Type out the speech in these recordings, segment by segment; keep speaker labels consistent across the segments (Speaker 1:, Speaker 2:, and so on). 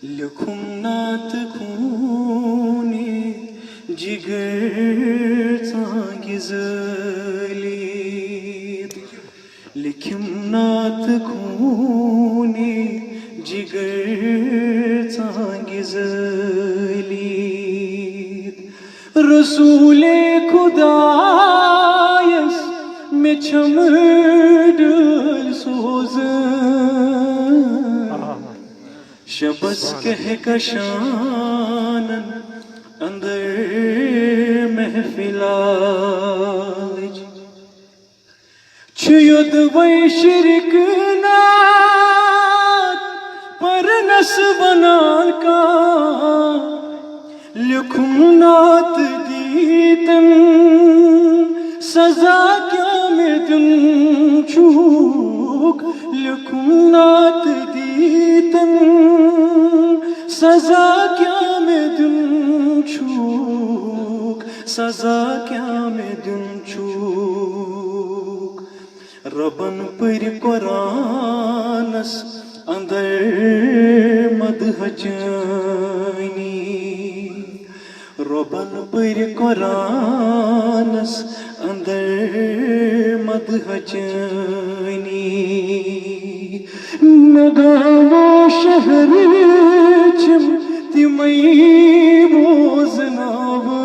Speaker 1: لکھم نات خونے جگر ژانگہِ زٲلِتھ لکھم نات خونے جگر ژانگہِ زٲلِتھ رسول خدایس مےٚ چھم ڈٲلۍ سوزان شبس کہکشانن اندر محفلٕچ چھُ یوٚدوَے شرک نات پرنس ونان کانٛہہ لیکھُم نات دیٖتن سزا کیٛاہ مےٚ دیُن چھُکھ لیکھُم نات دیٖتن سزا کیٛاہ مےٚ دیُن چھُکھ سزا کیٛاہ مےٚ دیُن چھُکھ رۄبن پٔرۍ قرآنس اندر مدح چٲنی رۄبن پٔرۍ قرآنس اندر مدح چٲنی مےٚ گامو شہرٕ چھِم تِمے بوزناوان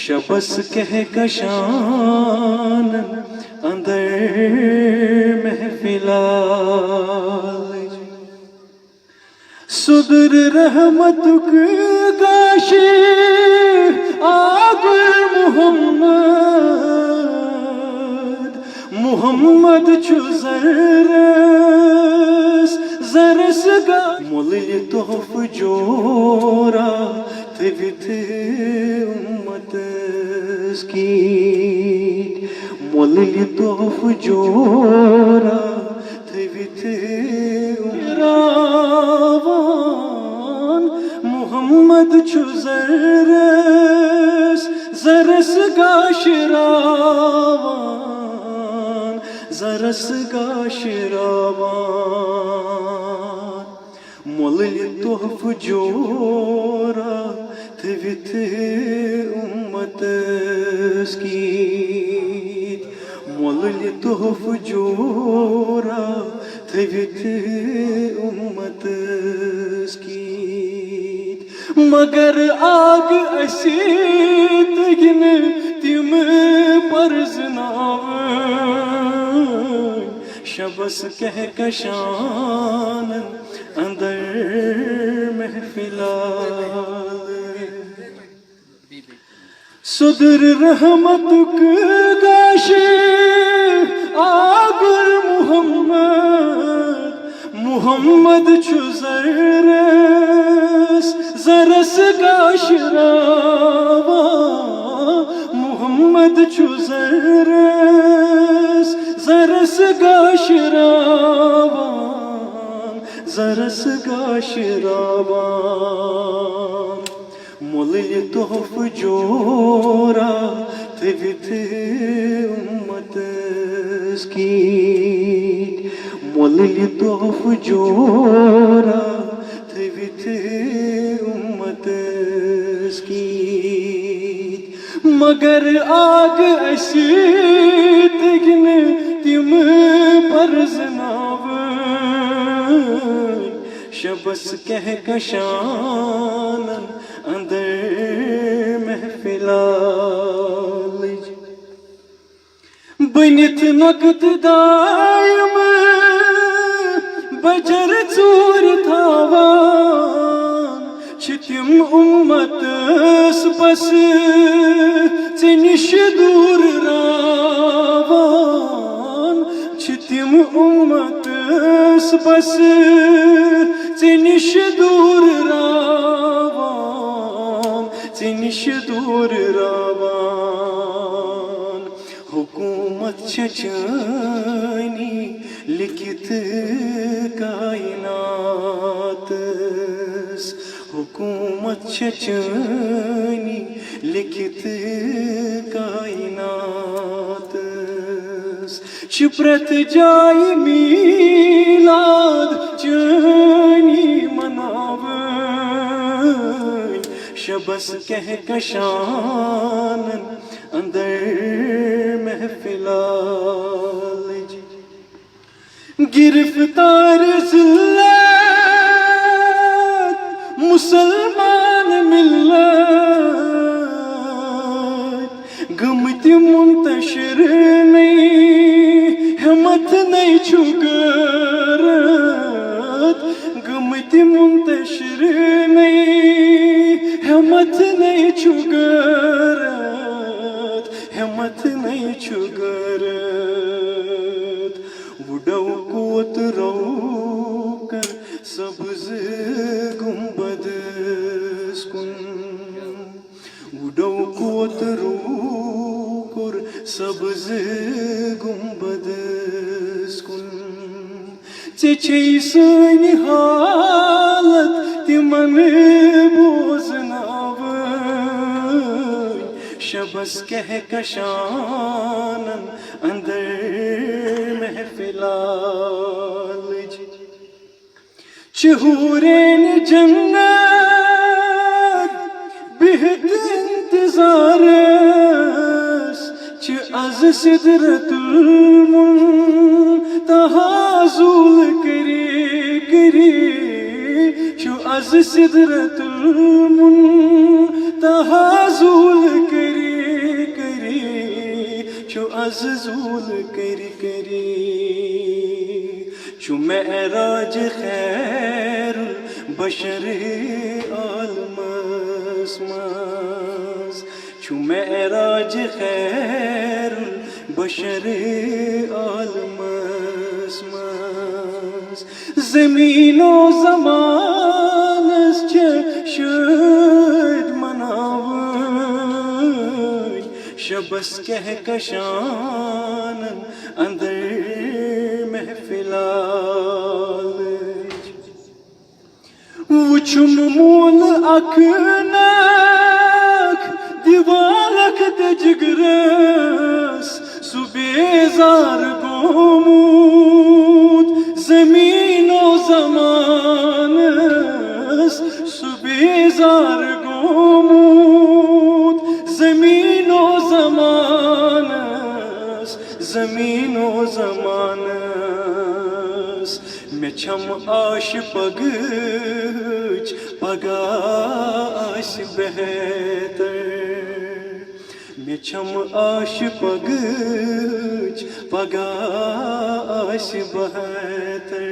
Speaker 1: شبس کہکشانن اندر محفلٕچ صدر رحمتُک گاشہِ آگُر محمد چھُ زرس مۄلٕلۍ تحفہٕ جورا تھٲوِتھ اُمتس کِتھ مۄلٕلۍ تحفہٕ جورا تھٲوِتھ راوان محمد چھُ زرس گاشہِ راوان زرس گاشہِ راوان مۄلٕلۍ تحفہٕ جورا تھٲوِتھ اُمتس کِتھ مۄلٕلۍ تحفہٕ جورا تھٲوِتھ اُمتس کِتھ مگر آگ اَسہِ تٔگۍ تِم پرزناوٕنۍ شبس کہکشانن اندر محفلٕچ صدر رحمتُک گاشہِ آگُر محمد چھُ زرس گاشہِ راوان محمد چھُ زرس گاشہِ راوان زرس گاشہِ راوان مۄلٕلۍ تحفہٕ جورا تھٲوِتھ اُمتس کِتھ مۄلٕلۍ تحفہٕ جورا تھٲوِتھ اُمتس کِتھ مگر آگ اَسہِ تٔگۍ نہٕ تِم پرزناوٕنۍ شبس کہکشانن اندر محفلٕچ بٔنِتھ نۄقتہٕ دایِم بجر ژوٗرِ تھاوان چھِ تِم اُمتس بس ژےٚ نِش دوٗر راوان چھِ تِم اُمتس بس ژےٚ نِش دوٗر راوان ژےٚ نِش دوٗر راوان حکوٗمت چھےٚ چٲنی لیکھِتھ کائناتس حکوٗمت چھےٚ چٲنی لیکھِتھ کائناتس چھِ پرٛٮ۪تھ جایہِ میٖلاد چٲنۍ شبس کہکشانن اندر محفلال جی گرفتار ذلت مسلمان ملت گمت منتشر نہیں ہمت نہیں چھگرت گمت منتشر نہیں ہمت نہیں چھگرت ہمت نہیں چھگرت وڈو کوت رو کر سبز گنبد کن وڈو کوت رو کر سبز گنبد کن چچے سنی حالت تمن بوزناوی شبس کہکشانن اندر محفلال جی چہورین جنت بہت انتظارس چھ از صدرت المنتہا زول کری کری چھ از صدرت المنتہا زول کری کری چھ از زول کری کری چھ معراج خیر البشر عالم اسماز چھ معراج خیر البشر عالم اسماز زمین و زمان اس چھ شد مناوی شبس کہکشانن اندر محفلال وچھم مول اکنک دیوارک تجگرس سو بیزار گومود زمین و زمانس سو بیزار گومود زمین و زمانس زمین و زمانس میں چھم آش پگچ پگا آش بہتر میں چھم آش پگچ پگا آش بہتر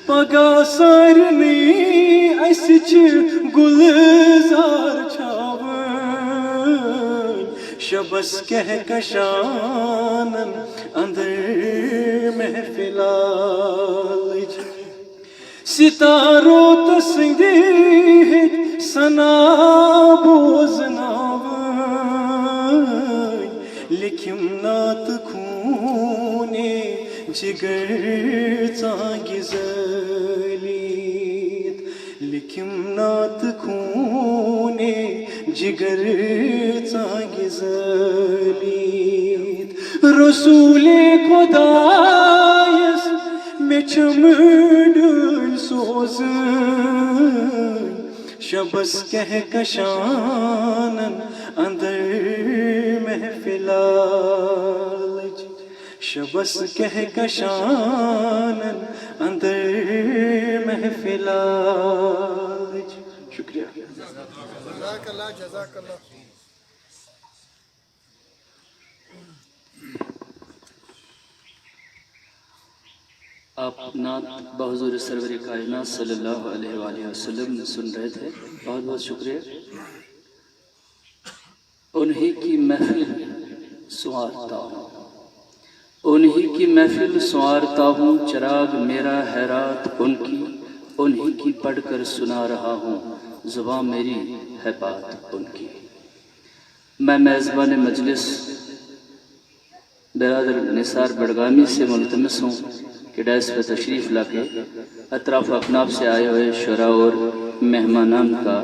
Speaker 1: پگا سارنی ایسی چھ گلزار چھاون شبس کہکشانن اندر محفلال جی ستارو تسنگیت سنا بوزناوی لکھم نات خونے جگر چانگی زلیت لکھم نات خونے جگر چانگی زلیت رسول خدایس میں چھم ڈل سوزن شبس کہکشانن اندر محفلال جی شبس کہکشانن اندر محفلال جی شکریہ
Speaker 2: جزاک اللہ جزاک اللہ
Speaker 3: آپ نعت بحضور سرور کائنات صلی اللہ علیہ وآلہ وسلم سن رہے تھے، بہت بہت شکریہ۔ انہی کی محفل سنوارتا ہوں، انہی کی محفل سنوارتا ہوں، چراغ میرا حیرات انہی کی پڑھ کر سنا رہا ہوں، زباں میری ہے بات ان کی۔ میں میزبان مجلس برادر نثار بڑگامی سے ملتمس ہوں کہ ڈائس پہ تشریف لا کے اطراف و اکناف سے آئے ہوئے شعراء اور مہمانان کا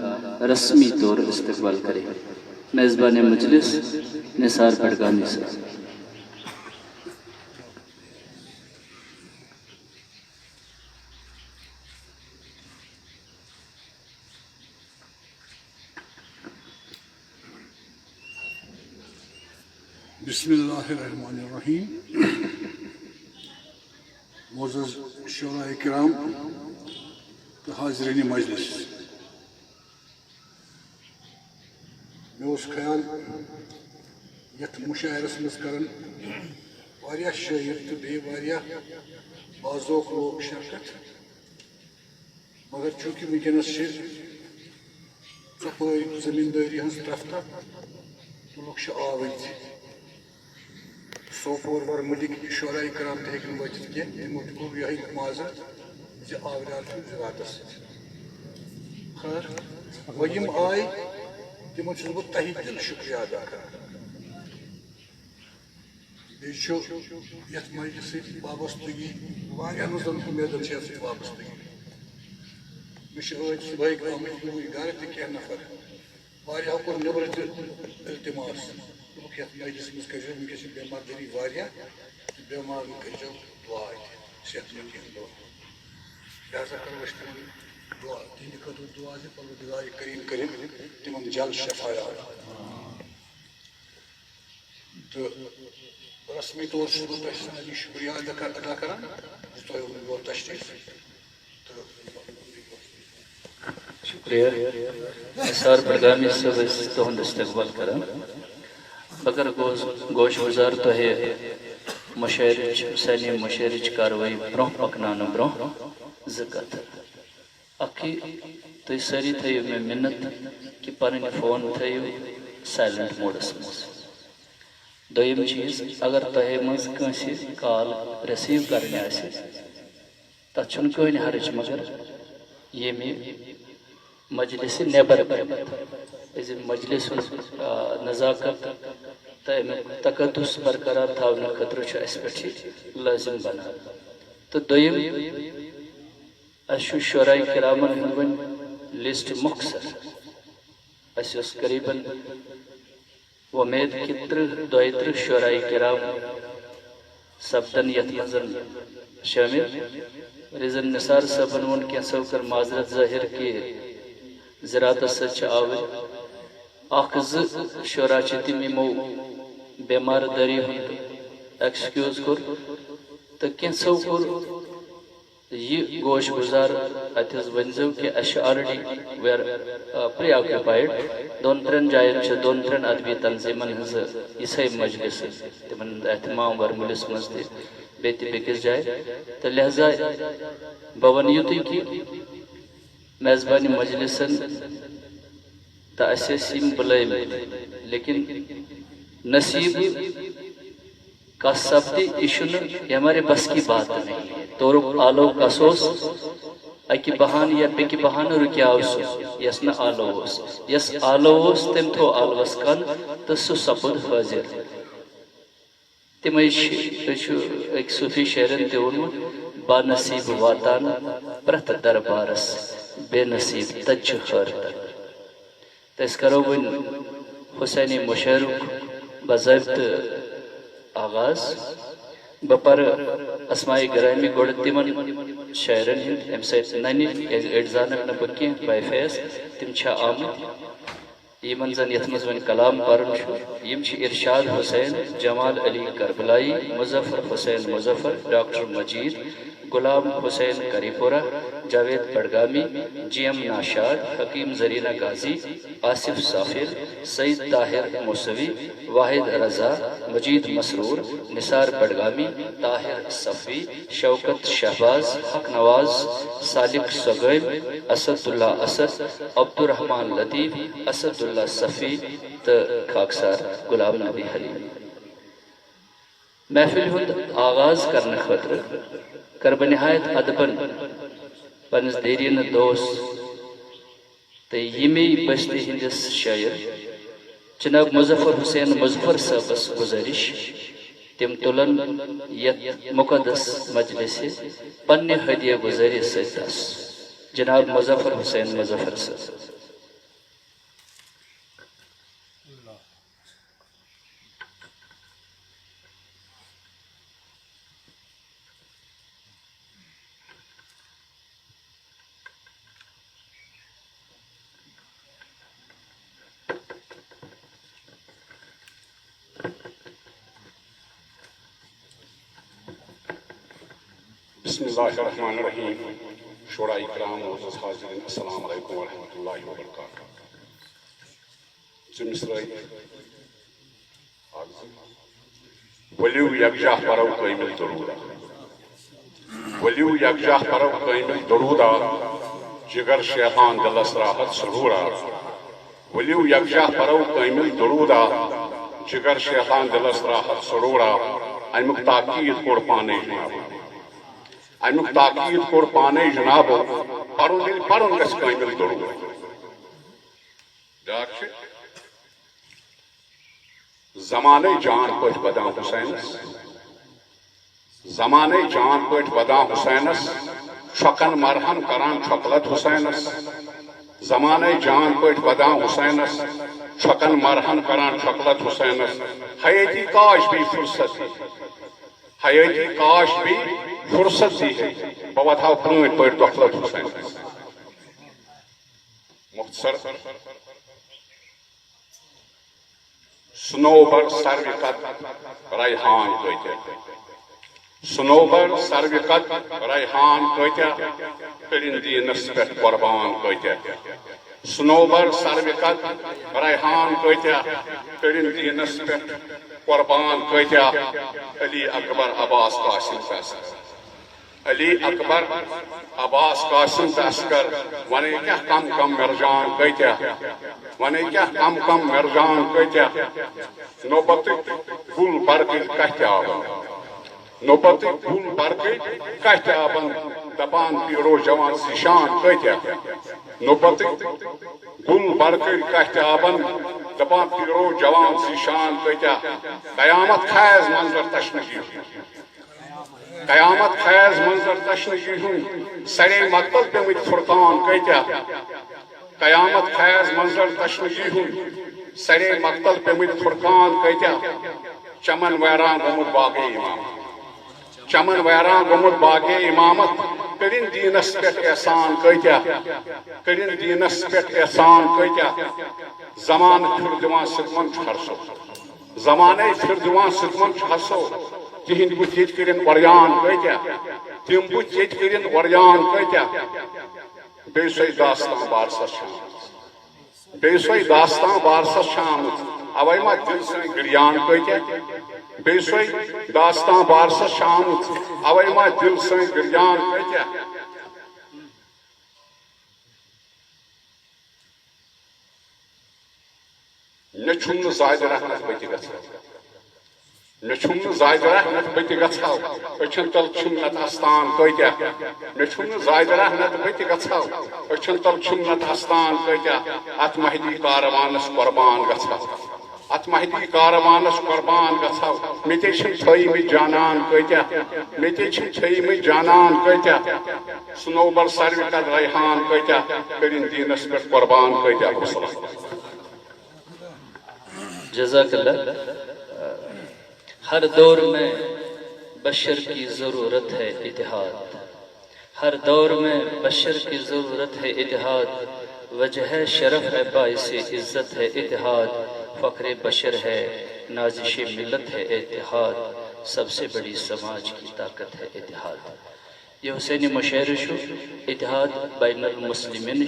Speaker 3: رسمی طور استقبال کرے۔ میزبان مجلس نثار بڑگامی سے۔
Speaker 4: بسم اللہ الرحمن الرحیم. معزز شعراء کرام تو حاضرین مجلس، مےٚ اوس خیال یتھ مشاعرس منٛز کرن واریاہ شٲعر تہٕ بیٚیہِ واریاہ باذوق لوگ شرکت، مگر چوٗنٛکہِ وٕنکیٚنس چھِ ژۄپٲرۍ زٔمیٖندٲری ہٕنٛز رفتہ تہٕ لُکھ چھِ آوٕرۍ، سوپور ورمُلٕکۍ شعراء کرام تہِ ہیٚکۍ نہٕ وٲتِتھ کینٛہہ، تِمو تہِ کوٚر یِہوٚے معذرت زِ آورِیٛار چھُ زِراتس سۭتۍ. خٲر وۄنۍ یِم آے تِمن چھُس بہٕ تہہِ دِل شُکریہ ادا کران. بیٚیہِ چھُ یتھ مجلس سۭتۍ وابستگی واریاہن زن اُمیدن چھِ یتھ سۭتۍ وابستگی. مےٚ چھِ ٲدۍ صُبحٲے آمٕتۍ یوٗرۍ گرٕ تہِ کینٛہہ نفر، واریاہو کوٚر نیٚبرٕ تہِ التماس، دوٚپُکھ یتھ مجلسس منٛز کٔرۍزیو، وٕنکٮ۪س چھِ بٮ۪مار دٲری واریاہ تہٕ بٮ۪مارن کٔرۍزیو دُعا تہِ صحت مند کینٛہہ دۄہ. لہذا کرو أسۍ تِمن دُعا، تِہنٛدِ خٲطرٕ دُعا زِ پروردگارِ کریم کٔرِنۍ تِمن جلد شفایات. تہٕ رسمی طور چھُس بہٕ تۄہہِ سارنٕے شُکریہ ادا کران زِ تۄہہِ اوٚنوٕ یور تشریٖف.
Speaker 3: شکریہ نثار بڈگامی صٲب ٲسۍ تُہُنٛد استقبال کران. اگر گوش گزار تۄہہِ مشاعرٕچ سانہِ مشاعرٕچ کاروٲیی برونٛہہ پکناونہٕ برونٛہہ زٕ کتھٕ. اکھٕے تُہۍ سٲری تھٲیِو مےٚ مِنت کہِ پنٕنۍ فون تھٲیِو سایلنٹ موڈس منٛز. دوٚیِم چیٖز، اگر تۄہہِ منٛز کٲنٛسہِ کال رِسیٖو کرٕنۍ آسہِ تتھ چھُنہٕ کٕہٕنۍ حرج، مگر ییٚمہِ مجلسہِ نٮ۪بر کٔرِتھ أزِ مجلس ہُنٛد نزاکت تہٕ امیُک تقدُس برقرار تھاونہٕ خٲطرٕ چھُ اسہِ پٮ۪ٹھ یہِ لٲزِم بنان. تہٕ دوٚیِم، اسہِ چھُ شعراء کرامن ہُنٛد وۄنۍ لسٹ مۄخصر. اسہِ اوس قریٖبن وۄمید کہِ 30-32 شعراء کرام سپدن یتھ منٛز شٲمِل. ریٖزن نثار صٲبن ووٚن کینٛژھو کٔر معذرت ظٲہر کہِ زِراتس سۭتۍ چھِ آوٕرۍ. اکھ زٕ شعرا چھِ تِم یِمو بٮ۪مار دٲری ہُنٛد ایٚکسکیوٗز کوٚر، تہٕ کینٛژھو کوٚر یہِ گوش گُزار اتہِ حظ ؤنۍزیو کہِ اسہِ چھُ آلریڈی پرٛی آکیوپایڈ. 2-3 جاین چھِ 2-3 ادبی تنظیٖمن ہٕنٛزٕ یِژھے مجلسہٕ، تِمن ہُنٛد اہتمام ورمُلِس منٛز تہِ بیٚیہِ تہِ بیٚکِس جایہِ. تہٕ لہذا بہٕ ونہٕ یُتُے کہِ میزبانہِ مجلسن تہٕ اسہِ ٲسۍ یِم بُلٲومٕتۍ، لیکن نصیٖب کس سپدِ یہِ چھُنہٕ ہمارے بس کی بات نہیں. تورُک آلو کس اوس، اکہِ بہانہٕ یا بیٚکہِ بہانہٕ رُکیاو سُہ یس نہٕ آلو اوس. یس آلو اوس تٔمۍ تھوٚو آلوس کن تہٕ سُہ سپُد حٲضِر. تِمے چھُ أکۍ صوٗفی شٲعرن تہِ ووٚنمُت، با نصیٖب واتان پرٛٮ۪تھ دربارس، بے نصیٖب تتہِ چھُ حٲرتن. تہٕ أسۍ کرو وۄنۍ حُسینی مُشاعرُک باضٲبطہٕ آغاز. بہٕ پرٕ اسماء گرامی گۄڈٕ تِمن شاعرن ہٕنٛدۍ ییٚمہِ سۭتۍ ننہِ، کیٛازِ أڑۍ زانکھ نہٕ بہٕ کینٛہہ باے فیس، تِم چھا آمٕتۍ یِمن زن یتھ منٛز وۄنۍ کلام پرُن چھُ. یِم چھِ ارشاد حُسین، جمال علی کربلائی، مظفر حُسین مظفر، ڈاکٹر مجید، غلام حُسین کری پورہ، جاوید بڈگامی، جی ایم ناشاد، حکیم زرینہ غازی، آصف سافر، سعید طاہر موسوی، واحد رضا، مجید مسرور، نثار بڈگامی، طاہر صفوی، شوکت شہباز، حق نواز، سالک سگیم، اسد اللہ اسد، عبدالرحمان لطیف، اسد اللہ صفی تہٕ خاکسار غلام نبی حلیم. محفل ہُنٛد آغاز کرنہٕ خٲطرٕ کر بہٕ نہایت ادبن پننِس دیریٖنہٕ دوست تہٕ ییٚمے بستی ہٕنٛدِس شٲعر جناب مظفر حُسین مظفر صٲبس گُزٲرِش، تِم تُلن یتھ مُقدس مجلسہِ پننہِ ہدیہ گُزٲری سۭتۍ تس. جناب مظفر حُسین مظفر صٲب.
Speaker 5: بسم اللہ الرحمن الرحیم. شعراء کرام معزز حاضرین السلام علیکم ورحمۃ اللہ وبرکاتہ. ولیو یکجا پرو قیمل درودہ ولیو یکجا پرو قیمل درودہ جگر شیطان دلس راحت سرورا. ولیو یکجا پرو قیمل درودہ جگر شیطان دلس راحت سرورا. امیک تاکید کور پانے جناب امیک تاکید کور پانے جناب پرن گژھِ قیمل درود. زمانے جان پٹ بداں حسینس زمانے جان پٹ بداں حسینس چھکن مرہن کران چھکلت حسینس. زمانے جان پٹ بداں حسینس چھکن مرہن کران چھکلت حسینس. حیاتی کاش بھی فرصت حیاتی کاش بھی فرصت دی ہے بہ وتھاو پرٛٲنۍ پٲٹھۍ دۄکھلت حسینس. مختصر سنوبر سروقت ریحان کتیا سنوبر سروقت ریحان کتیا کٔرِن دیٖنس پٮ۪ٹھ قۄربان کتیا. سنوبر سروقت ریحان کتیا کٔرِن دیٖنس پٮ۪ٹھ قۄربان کتیا. علی اکبر عباس قاسم تسکر علی اکبر عباس قاسم تسکر ونے کیا کم کم مرجان کتیا ونے کیا کم کم مرجان کتیا. نوبت گل برگل کتیابن نوبت گل برگل کتیابن دپان پیرو جوان زیشان کتیا. نوبت گل برگل کتیابن دپان پیرو جوان زیشان کتیا. قیامت خیز منظر تشنگی قیامت خیز منظر تشنگی ہوں سرے مقتل پیمت فرقان کتیا. قیامت خیز منظر تشنگی ہوں سرے مقتل پیمت فرقان کتیا. چمن ویران گومت باغ امام چمن ویران گومت باغ امامت کٔرِن دیٖنس پٮ۪ٹھ احسان کتیا کٔرِن دیٖنس پٮ۪ٹھ احسان کتیا. زمانہ پھر دِوان ستمن چھُ ہرسو زمانے پھر دِوان ستمن چھُ ہرسو. تہند بُتھ ییٚتہِ کٔرِن وریان کتیا تِم بُتھ ییٚتہِ کٔرِن وریان کتیا. بیٚیہِ سۄے داستان بارسس چھِ بیٚیہِ سۄے داستان بارسس چھِ آمٕژ اوے ما دل سۭتۍ گریان کتیا. بیٚیہِ سۄے داستان بارسس چھِ آمٕژ اوے ما دل سۭتۍ گریان کتیا. مےٚ چھُم نہٕ زایدٕ رحمت بٔتہِ گژھان مےٚ چھُم نہٕ زایدٕ رحمت بٔتہِ گژھاو أچھن تل چھُمنت استان کتیا. مےٚ چھُم نہٕ زایدٕ رحمت بٔتہِ گژھاو أچھن تل چھُمنت استان کتیا. اتھ مہدی کاروانس قۄربان گژھاو اتھ مہدی کاروانس قۄربان گژھاو. مےٚ تے چھِم تھٲیمٕتۍ جانان کتیا مےٚ تے چھِم تھٲیمٕتۍ جانان کتیا. سنوبر سروقت ریحان کتیا کٔرِن دیٖنس پٮ۪ٹھ قۄربان کتیا.
Speaker 3: جزاک اللہ. ہر دور میں بشر کی ضرورت ہے اتحاد ہر دور میں بشر کی ضرورت ہے اتحاد. وجہ ہے شرف ہے باعث عزت ہے اتحاد. فخر بشر ہے نازش ملت ہے اتحاد. سب سے بڑی سماج کی طاقت ہے اتحاد. یہ حسینی مشاعرہ چھُ اتحاد بین المسلمین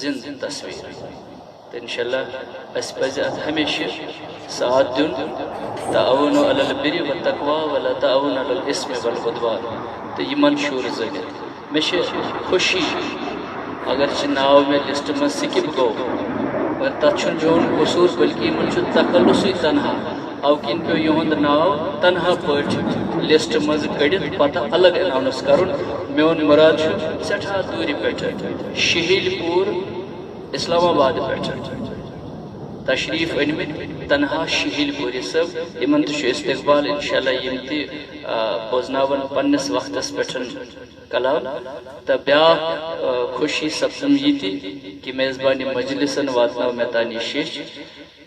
Speaker 3: زند تصویر. تو انشاءاللہ اس پزِ اتھ ہمیشہ ساتھ دیُن. تعاونوا علی البر والتقوی ولا تعاونوا علی الاثم والعدوان. تو یہ منشور زٔنِتھ مےٚ چھِ خوشی اگرچہ ناو مےٚ لسٹ منٛز سِکِپ گوٚو مگر تتھ چھُنہٕ میون قصوٗر بلکہ یِمن چھُ تخلصٕے تنہا او کِنۍ پیوٚو یِہُنٛد ناو تنہا پٲٹھۍ لسٹ منٛز کٔڑِتھ پتہٕ الگ اناؤنس کرُن. میون مُراد چھُ سٮ۪ٹھاہ دوٗرِ پٮ۪ٹھٕ شہیٖل پوٗر اسلام آباد پٮ۪ٹھٕ تشریف أنمٕتۍ تنہا شہیٖل پوٗرِ صٲب. یِمن تہِ چھُ استقبال انشاءاللہ یِم تہِ بوزناون پننس وقتس پٮ۪ٹھ کلام. تو بیاکھ خوشی سپدم یہ تہِ کہ میزبانی مجلسن واتناو مےٚ تانۍ یہِ شیٚچھ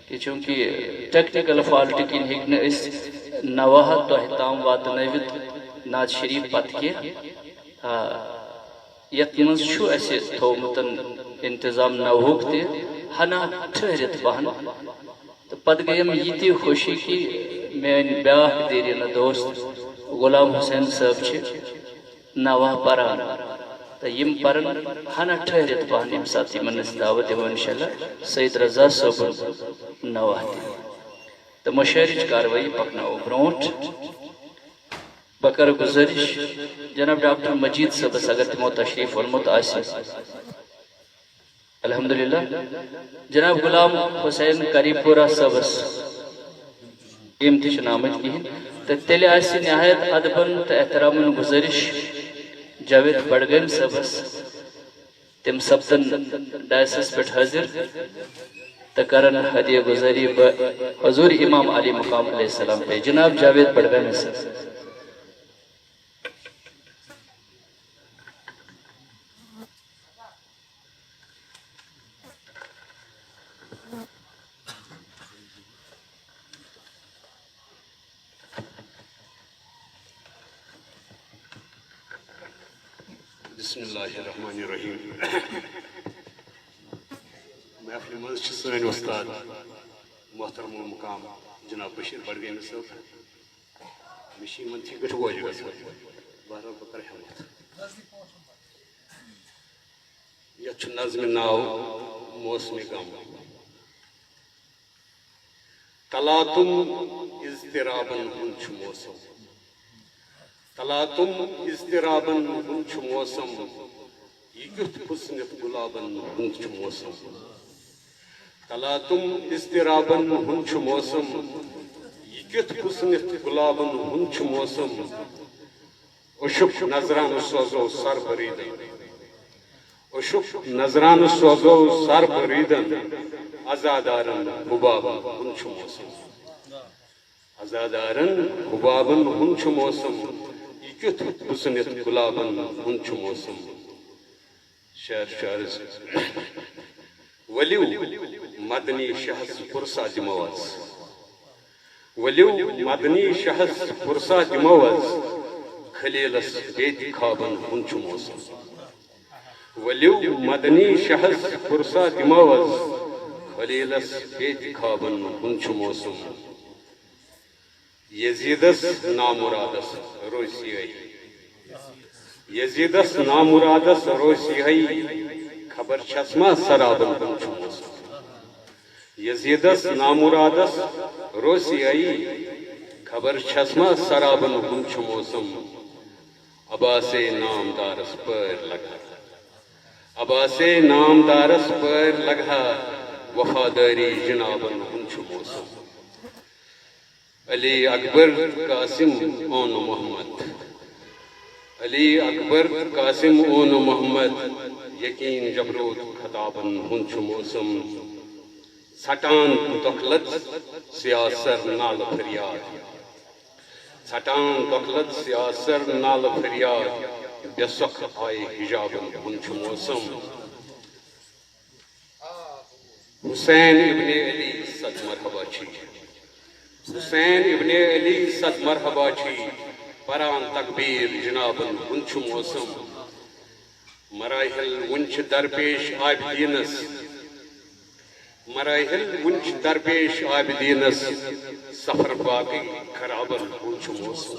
Speaker 3: کہ چونکہ ٹیکنیکل فالٹہٕ کِنۍ ہیٚکۍ نہٕ أسۍ نواہت تۄہہِ تام واتنٲوِتھ نعت شریف پتہٕ کینٛہہ. یتھ منٛز چھُ اَسہِ تھوٚومُت انتظام نوہُک تہِ ہنا ٹھہرِتھ پہن. تو پتہٕ گٔیَم یہِ تہِ خوشی کہ میٲنۍ بیاکھ دیریٖنہٕ دوست غلام حسین صٲب چھِ نوا پران تو یم پرن ہنا ٹھہرت پہن یم سات یمن دعوت دو انشاءاللہ سید رضا صاحب نوا تو مشاعرچ کاروائی پکناو برونٹ بکر گزارش جناب ڈاکٹر مجید صاحب اگر تمو تشریف ورمت آسی الحمدللہ جناب غلام حسین قریب پورا صاحب امتش نامت کی تو تیلے آسی نہایت ادبن تو احترامن گزارش جاوید بڑگم صاحب تم سبتن ڈائسس پہ حاضر تکرن ہدیہ گزاری حضور امام علی مقام علیہ السلام پہ جناب جاوید بڑگم صاحب
Speaker 5: بسم اللہ الرحمن الرحیم محفل مز سن استاد محترم المقام جناب بشیر بڑگیم صاحب مشین من تھی گٹھ گوج گژھان بہرحال بہ کرٕ ہمت یتھ چھُ نظمہِ ناو موسمِ غم تلاتم اضطرابن ہُنٛد چھُ موسم تلاتم اضطرابن ہُنٛد چھُ موسم یہ کیُتھ حسنت گلابن ہُنٛد چھُ موسم تلاتم اضطرابن ہُنٛد چھُ موسم یہ کیُتھ حسنت گلابن ہُنٛد چھُ موسم اشک نظرانہ سوزو سر بریدن اشک نظرانہ سوزو سر بریدن ازادارن حبابن ہُنٛد چھُ موسم ازادارن حبابن ہُنٛد چھُ موسم یہ کیُتھ حسنت گلابن ہُنٛد چھُ موسم شعر شعرز ولیو مدنی شہس پرسا دموز ولیو مدنی شہس پرسا دموز خلیلس بیت خوابن ہُنٛد چھُ موسم ولیو مدنی شہس پرسا دموز خلیلس بیت خوابن ہُنٛد چھُ موسم یزیدس نامرادس روسی یزیدس نامرادس روسی خبر چھسما سرابن ہُنٛد چھُ موسم یزیدس نامرادس روسی خبر چھسما سرابن ہُنٛد چھُ موسم عباسے نامدارس پیر لگا عباسے نامدارس پیر لگا وفاداری جنابن ہُنٛد چھُ موسم علی اکبر قاسم اون محمد علی اکبر قاسم اون محمد یقین جبروت خطابن ہُنٛد چھُ موسم ژھٹان دۄکھلت سیاسر نالہ فریاد ژھٹان دۄکھلت سیاسر نالہ فریاد بے سۄکھ آیہِ حجابن ہُنٛد چھُ موسم حسین ابن علی صد مرحبا چھی حسین ابن علی صد مرحبا چھی پران تکبیر جنابن ہُنٛد چھُ موسم مراحل وُنہِ چھِ درپیش عابدینس مراحل وُنہِ چھِ درپیش عابدینس سفر باقی خرابن ہُنٛد چھُ موسم